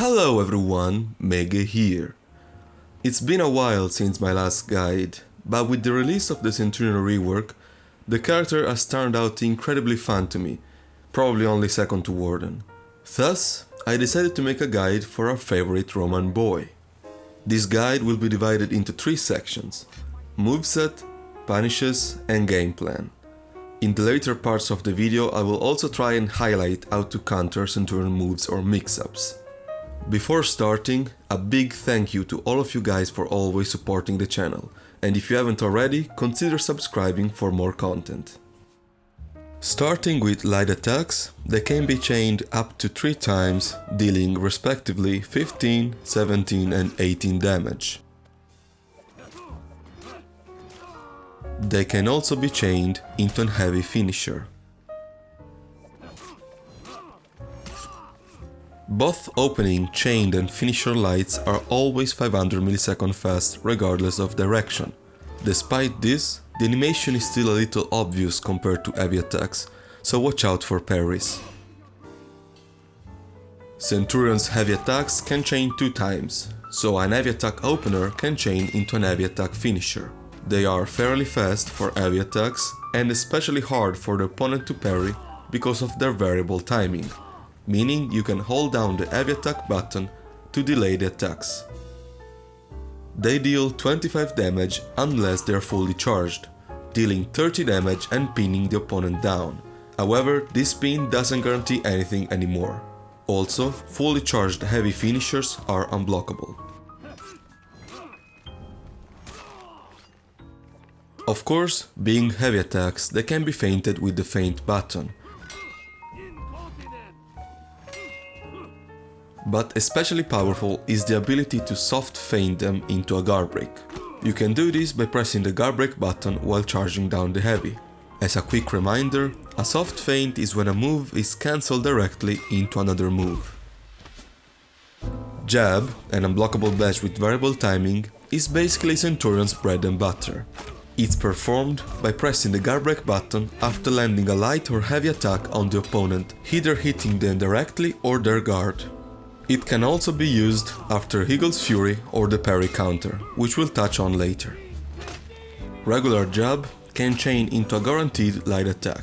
Hello everyone, Mege here. It's been a while since my last guide, but with the release of the Centurion Rework, the character has turned out incredibly fun to me, probably only second to Warden. Thus, I decided to make a guide for our favorite Roman boy. This guide will be divided into 3 sections: Moveset, Punishes and Gameplan. In the later parts of the video I will also try and highlight how to counter Centurion moves or mix-ups. Before starting, a big thank you to all of you guys for always supporting the channel, and if you haven't already, consider subscribing for more content. Starting with light attacks, they can be chained up to 3 times, dealing respectively 15, 17 and 18 damage. They can also be chained into a heavy finisher. Both opening, chained and finisher lights are always 500 ms fast regardless of direction. Despite this, the animation is still a little obvious compared to heavy attacks, so watch out for parries. Centurion's heavy attacks can chain 2 times, so an heavy attack opener can chain into an heavy attack finisher. They are fairly fast for heavy attacks and especially hard for the opponent to parry because of their variable timing, meaning you can hold down the heavy attack button to delay the attacks. They deal 25 damage unless they are fully charged, dealing 30 damage and pinning the opponent down. However, this pin doesn't guarantee anything anymore. Also, fully charged heavy finishers are unblockable. Of course, being heavy attacks, they can be feinted with the feint button. But especially powerful is the ability to soft feint them into a guard break. You can do this by pressing the guard break button while charging down the heavy. As a quick reminder, a soft feint is when a move is cancelled directly into another move. Jab, an unblockable dash with variable timing, is basically Centurion's bread and butter. It's performed by pressing the guard break button after landing a light or heavy attack on the opponent, either hitting them directly or their guard. It can also be used after Eagle's Fury or the parry counter, which we'll touch on later. Regular jab can chain into a guaranteed light attack.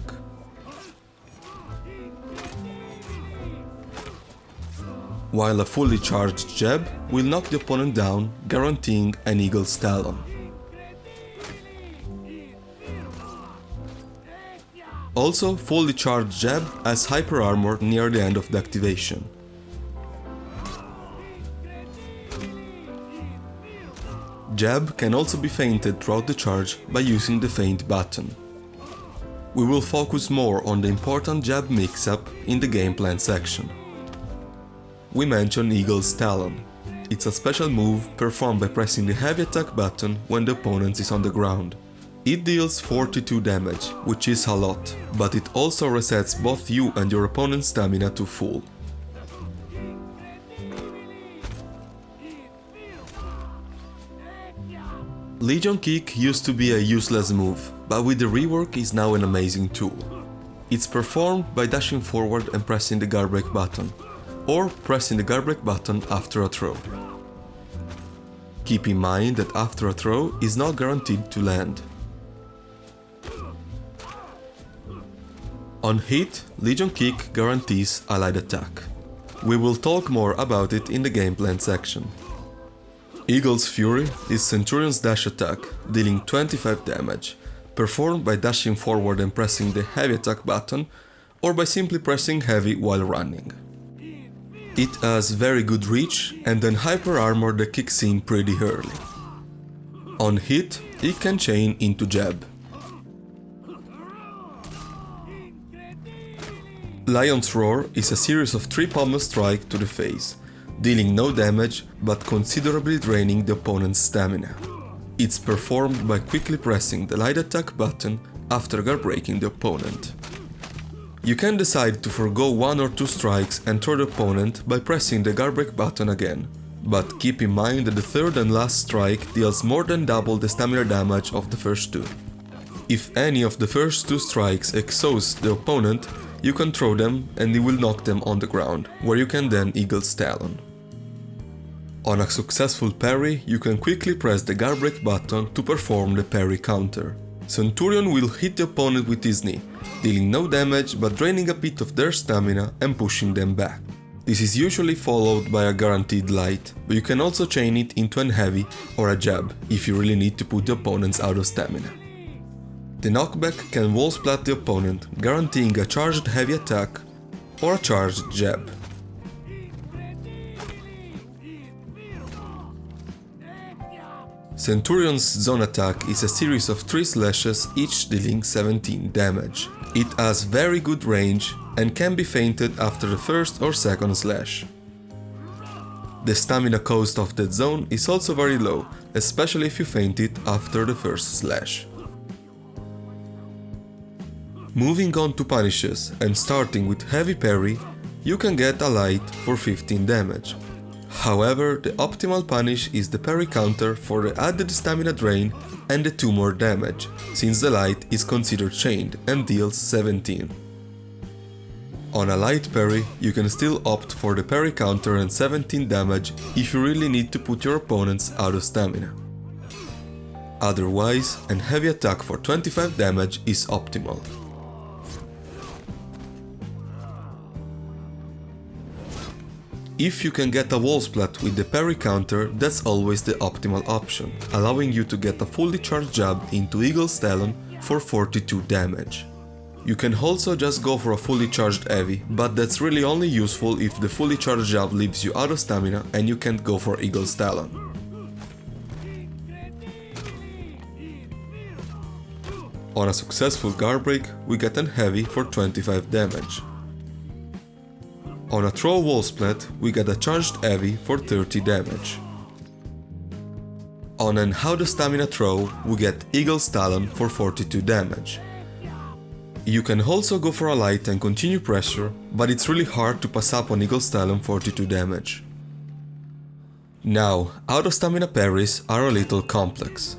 While a fully charged jab will knock the opponent down, guaranteeing an Eagle's Talon. Also, fully charged jab has hyper armor near the end of the activation. Jab can also be feinted throughout the charge by using the feint button. We will focus more on the important jab mix-up in the Gameplan section. We mention Eagle's Talon. It's a special move performed by pressing the heavy attack button when the opponent is on the ground. It deals 42 damage, which is a lot, but it also resets both you and your opponent's stamina to full. Legion Kick used to be a useless move, but with the rework is now an amazing tool. It's performed by dashing forward and pressing the guard break button, or pressing the guard break button after a throw. Keep in mind that after a throw is not guaranteed to land. On hit, Legion Kick guarantees a light attack. We will talk more about it in the Gameplan section. Eagle's Fury is Centurion's dash attack, dealing 25 damage, performed by dashing forward and pressing the heavy attack button, or by simply pressing heavy while running. It has very good reach and an hyper armor that kicks in pretty early. On hit, it can chain into jab. Lion's Roar is a series of 3 pommel strikes to the face, dealing no damage but considerably draining the opponent's stamina. It's performed by quickly pressing the light attack button after guard breaking the opponent. You can decide to forgo 1 or 2 strikes and throw the opponent by pressing the guard break button again, but keep in mind that the third and last strike deals more than double the stamina damage of the first 2. If any of the first 2 strikes exhaust the opponent, you can throw them and it will knock them on the ground, where you can then Eagle's Talon. On a successful parry, you can quickly press the guard break button to perform the parry counter. Centurion will hit the opponent with his knee, dealing no damage but draining a bit of their stamina and pushing them back. This is usually followed by a guaranteed light, but you can also chain it into an heavy or a jab if you really need to put the opponents out of stamina. The knockback can wall splat the opponent, guaranteeing a charged heavy attack or a charged jab. Centurion's zone attack is a series of 3 slashes, each dealing 17 damage. It has very good range and can be feinted after the first or second slash. The stamina cost of that zone is also very low, especially if you feint it after the first slash. Moving on to punishes and starting with heavy parry, you can get a light for 15 damage. However, the optimal punish is the parry counter for the added stamina drain and the 2 more damage, since the light is considered chained and deals 17. On a light parry, you can still opt for the parry counter and 17 damage if you really need to put your opponents out of stamina. Otherwise, a heavy attack for 25 damage is optimal. If you can get a wall splat with the parry counter, that's always the optimal option, allowing you to get a fully charged jab into Eagle's Talon for 42 damage. You can also just go for a fully charged heavy, but that's really only useful if the fully charged jab leaves you out of stamina and you can't go for Eagle's Talon. On a successful guard break, we get an heavy for 25 damage. On a throw wall splat, we get a charged heavy for 30 damage. On an how the stamina throw, we get Eagle's Talon for 42 damage. You can also go for a light and continue pressure, but it's really hard to pass up on Eagle's Talon 42 damage. Now, out of stamina parries are a little complex.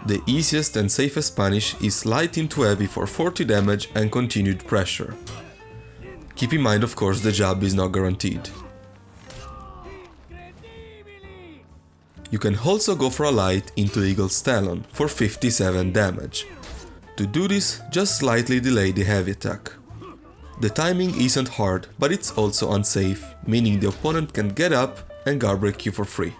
The easiest and safest punish is light into heavy for 40 damage and continued pressure. Keep in mind, of course, the jab is not guaranteed. You can also go for a light into Eagle's Talon for 57 damage. To do this, just slightly delay the heavy attack. The timing isn't hard, but it's also unsafe, meaning the opponent can get up and guard break you for free.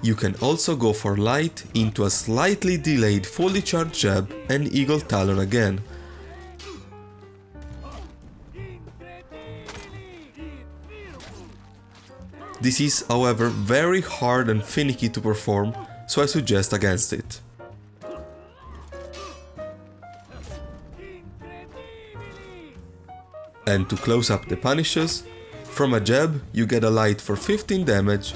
You can also go for light into a slightly delayed fully charged jab and Eagle Talon again. This is, however, very hard and finicky to perform, so I suggest against it. And to close up the punishes, from a jab you get a light for 15 damage.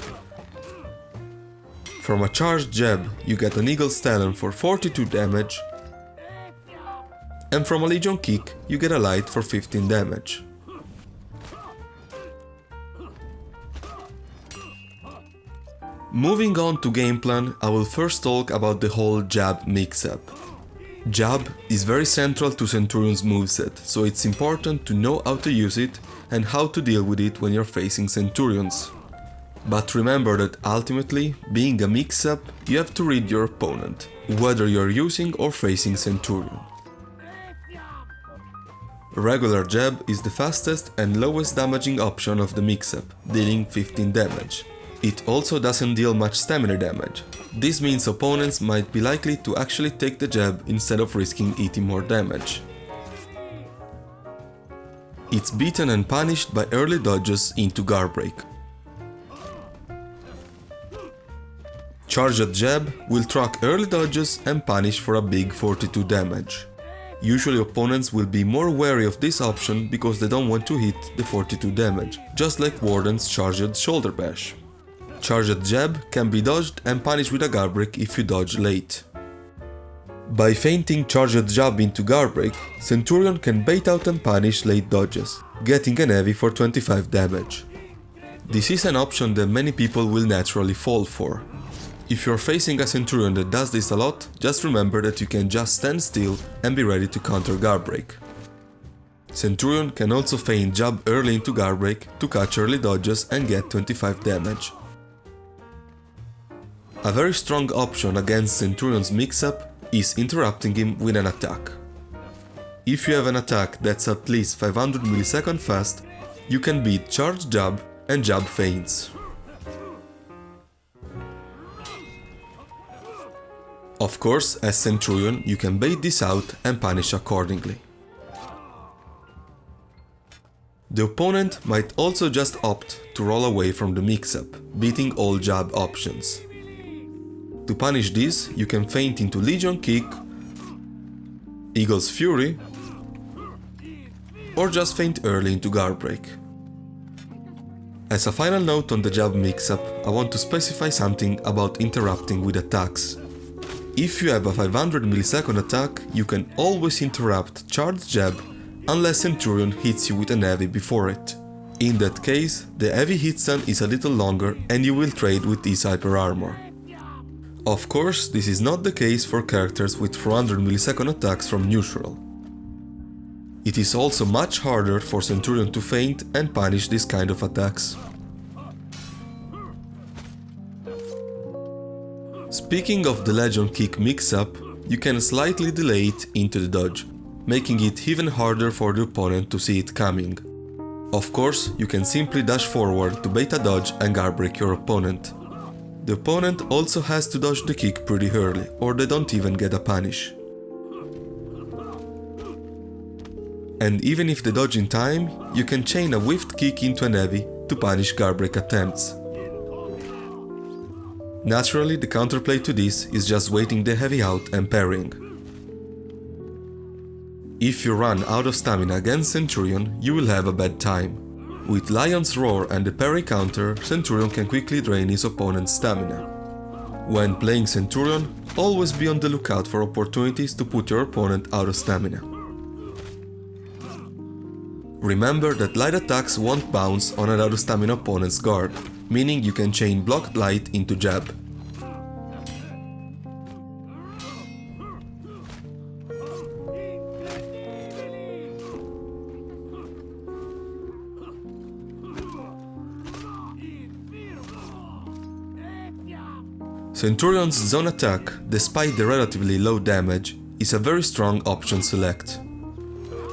From a charged jab, you get an Eagle's Talon for 42 damage, and from a Legion kick, you get a light for 15 damage. Moving on to Gameplan, I will first talk about the whole jab mix-up. Jab is very central to Centurion's moveset, so it's important to know how to use it and how to deal with it when you're facing Centurions. But remember that ultimately, being a mix-up, you have to read your opponent, whether you're using or facing Centurion. Regular jab is the fastest and lowest damaging option of the mix-up, dealing 15 damage. It also doesn't deal much stamina damage. This means opponents might be likely to actually take the jab instead of risking eating more damage. It's beaten and punished by early dodges into guard break. Charged jab will track early dodges and punish for a big 42 damage. Usually opponents will be more wary of this option because they don't want to hit the 42 damage, just like Warden's charged shoulder bash. Charged jab can be dodged and punished with a guard break if you dodge late. By feinting charged jab into guard break, Centurion can bait out and punish late dodges, getting an heavy for 25 damage. This is an option that many people will naturally fall for. If you're facing a Centurion that does this a lot, just remember that you can just stand still and be ready to counter guard break. Centurion can also feint jab early into guard break to catch early dodges and get 25 damage. A very strong option against Centurion's mix-up is interrupting him with an attack. If you have an attack that's at least 500 milliseconds fast, you can beat charge jab and jab feints. Of course, as Centurion, you can bait this out and punish accordingly. The opponent might also just opt to roll away from the mix-up, beating all jab options. To punish this, you can feint into Legion Kick, Eagle's Fury, or just feint early into guard break. As a final note on the jab mix-up, I want to specify something about interrupting with attacks. If you have a 500 millisecond attack, you can always interrupt charge jab unless Centurion hits you with an heavy before it. In that case, the heavy hitstun is a little longer and you will trade with his hyper armor. Of course, this is not the case for characters with 400 millisecond attacks from neutral. It is also much harder for Centurion to feint and punish this kind of attacks. Speaking of the Legion Kick mix-up, you can slightly delay it into the dodge, making it even harder for the opponent to see it coming. Of course, you can simply dash forward to bait a dodge and guard break your opponent. The opponent also has to dodge the kick pretty early, or they don't even get a punish. And even if they dodge in time, you can chain a whiffed kick into an heavy to punish guard break attempts. Naturally, the counterplay to this is just waiting the heavy out and parrying. If you run out of stamina against Centurion, you will have a bad time. With Lion's Roar and the parry counter, Centurion can quickly drain his opponent's stamina. When playing Centurion, always be on the lookout for opportunities to put your opponent out of stamina. Remember that light attacks won't bounce on an out of stamina opponent's guard, meaning you can chain blocked light into jab. Centurion's zone attack, despite the relatively low damage, is a very strong option select.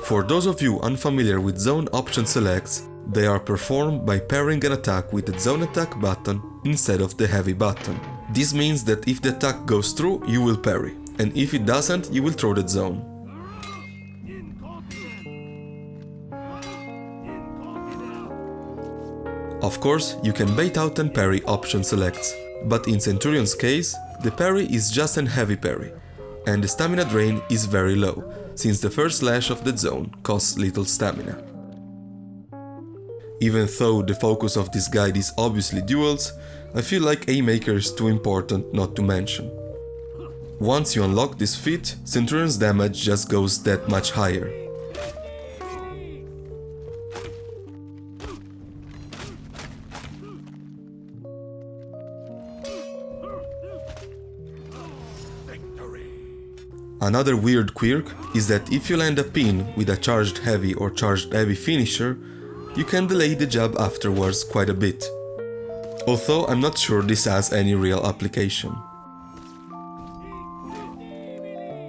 For those of you unfamiliar with zone option selects, they are performed by pairing an attack with the zone attack button instead of the heavy button. This means that if the attack goes through, you will parry, and if it doesn't, you will throw that zone. Of course, you can bait out and parry option selects, but in Centurion's case, the parry is just an heavy parry, and the stamina drain is very low, since the first slash of that zone costs little stamina. Even though the focus of this guide is obviously duels, I feel like A-Maker is too important not to mention. Once you unlock this feat, Centurion's damage just goes that much higher. Another weird quirk is that if you land a pin with a charged heavy or charged heavy finisher, you can delay the jab afterwards quite a bit. Although I'm not sure this has any real application.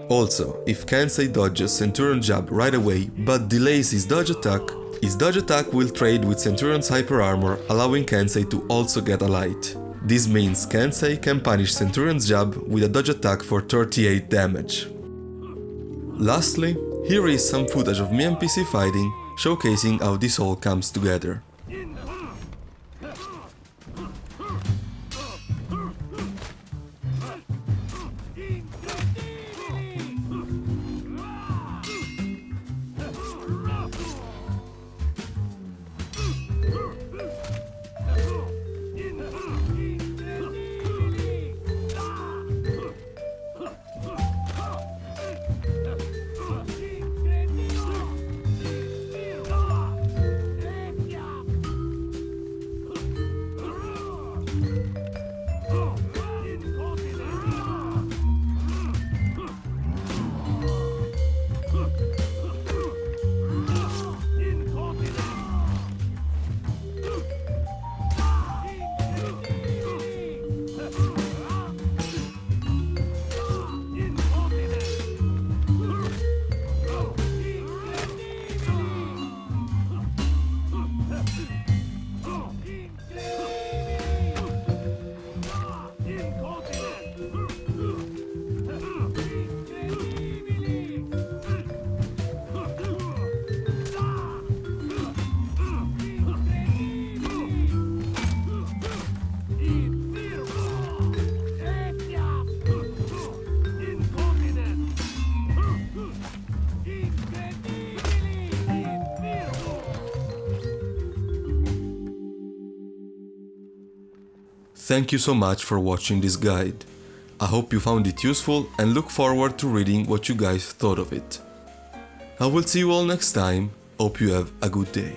Also, if Kensei dodges Centurion jab right away but delays his dodge attack will trade with Centurion's hyper armor, allowing Kensei to also get a light. This means Kensei can punish Centurion's jab with a dodge attack for 38 damage. Lastly, here is some footage of me and PC fighting, showcasing how this all comes together. Thank you so much for watching this guide. I hope you found it useful and look forward to reading what you guys thought of it. I will see you all next time. Hope you have a good day.